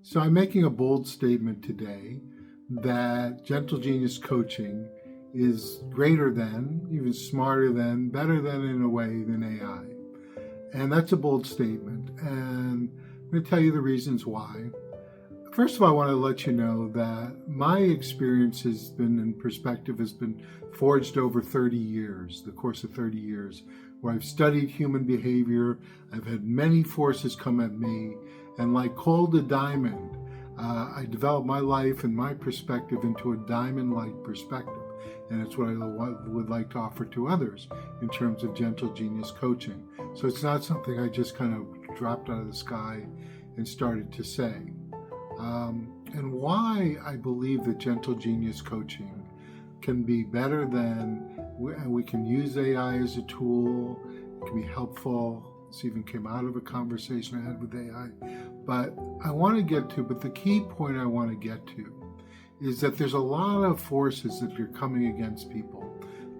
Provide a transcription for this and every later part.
So I'm making a bold statement today that Gentle Genius coaching is greater than, even smarter than, better than in a way than AI. And that's a bold statement. And I'm going to tell you the reasons why. First of all, I want to let you know that my experience has been, in perspective, has been forged over 30 years, the course of 30 years, where I've studied human behavior. I've had many forces come at me, and like cold a diamond, I developed my life and my perspective into a diamond-like perspective. And it's what I would like to offer to others in terms of Gentle Genius coaching. So it's not something I just kind of dropped out of the sky and started to say. And why I believe that Gentle Genius coaching can be better than, and we can use AI as a tool, it can be helpful. This even came out of a conversation I had with AI. But the key point I want to get to is that there's a lot of forces that are coming against people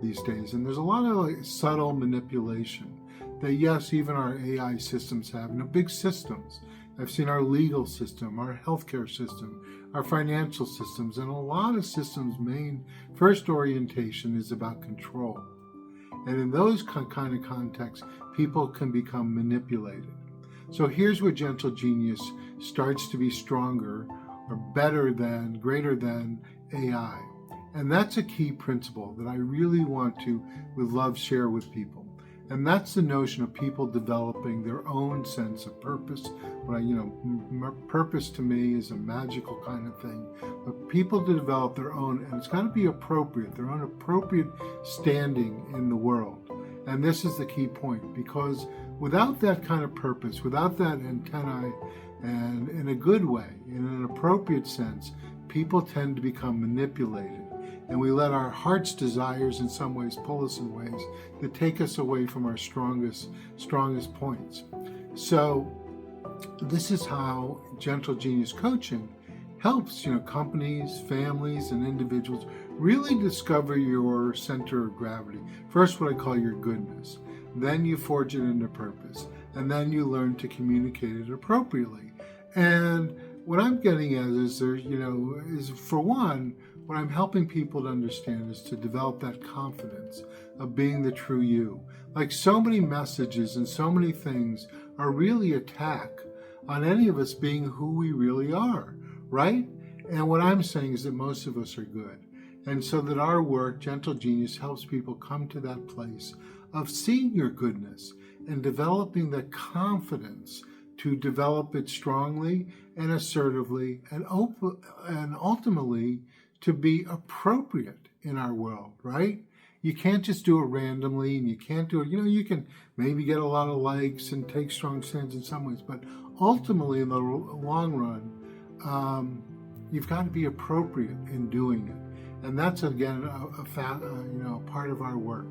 these days. And there's a lot of subtle manipulation that, yes, even our AI systems have, and big systems. I've seen our legal system, our healthcare system, our financial systems, and a lot of systems' main first orientation is about control. And in those kind of contexts, people can become manipulated. So here's where Gentle Genius starts to be stronger or better than, greater than AI. And that's a key principle that I really want to, with love, share with people. And that's the notion of people developing their own sense of purpose. Purpose to me is a magical kind of thing. But people to develop their own, and it's got to be appropriate, their own appropriate standing in the world. And this is the key point, because without that kind of purpose, without that antennae, and in a good way, in an appropriate sense, people tend to become manipulated. And we let our heart's desires in some ways pull us in ways that take us away from our strongest points. So this is how Gentle Genius coaching helps, companies, families, and individuals really discover your center of gravity. First, what I call your goodness. Then you forge it into purpose. And then you learn to communicate it appropriately. And what I'm getting at is for one, what I'm helping people to understand is to develop that confidence of being the true you. Like so many messages and so many things are really attack on any of us being who we really are, right? And what I'm saying is that most of us are good. And so that our work, Gentle Genius, helps people come to that place of seeing your goodness and developing the confidence to develop it strongly and assertively and ultimately to be appropriate in our world, right? You can't just do it randomly, and you can't do it, you can maybe get a lot of likes and take strong stands in some ways, but ultimately in the long run, you've got to be appropriate in doing it. And that's, again, a part of our work.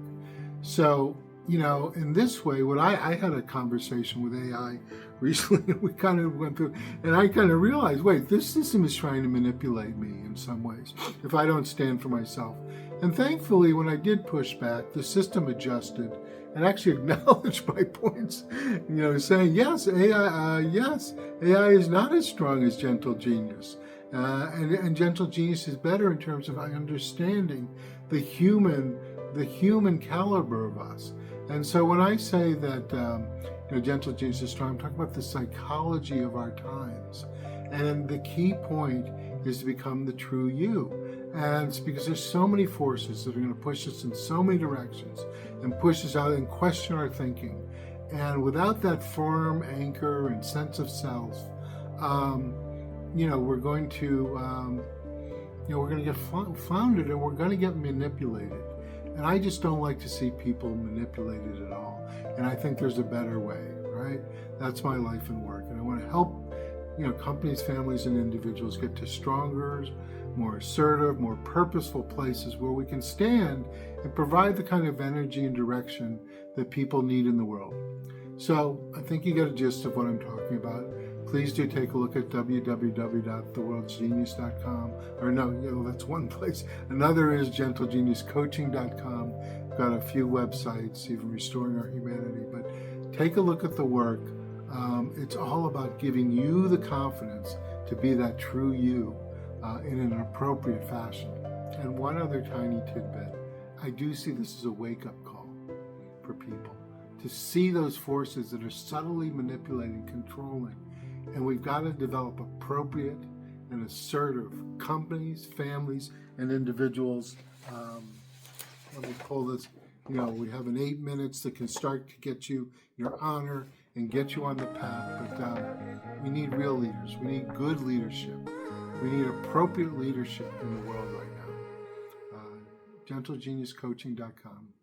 So, in this way, I had a conversation with AI recently, and we kind of went through, and I kind of realized, wait, this system is trying to manipulate me in some ways if I don't stand for myself. And thankfully, when I did push back, the system adjusted and actually acknowledged my points, saying, yes, AI is not as strong as Gentle Genius. And Gentle Genius is better in terms of understanding the human caliber of us. And so when I say that Gentle Genius is strong, I'm talking about the psychology of our times. And the key point is to become the true you. And it's because there's so many forces that are going to push us in so many directions and push us out and question our thinking. And without that firm anchor and sense of self, we're going to get floundered, and we're going to get manipulated. And I just don't like to see people manipulated at all. And I think there's a better way, right? That's my life and work. And I want to help, companies, families, and individuals get to stronger, more assertive, more purposeful places where we can stand and provide the kind of energy and direction that people need in the world. So I think you get a gist of what I'm talking about. Please do take a look at www.theworldsgenius.com. Or no, that's one place. Another is gentlegeniuscoaching.com. We've got a few websites, even Restoring Our Humanity. But take a look at the work. It's all about giving you the confidence to be that true you in an appropriate fashion. And one other tiny tidbit, I do see this as a wake-up call for people to see those forces that are subtly manipulating, controlling. And we've got to develop appropriate and assertive companies, families, and individuals. Let me pull this. We have an 8 minutes that can start to get you your honor and get you on the path. But we need real leaders. We need good leadership. We need appropriate leadership in the world right now. GentleGeniusCoaching.com.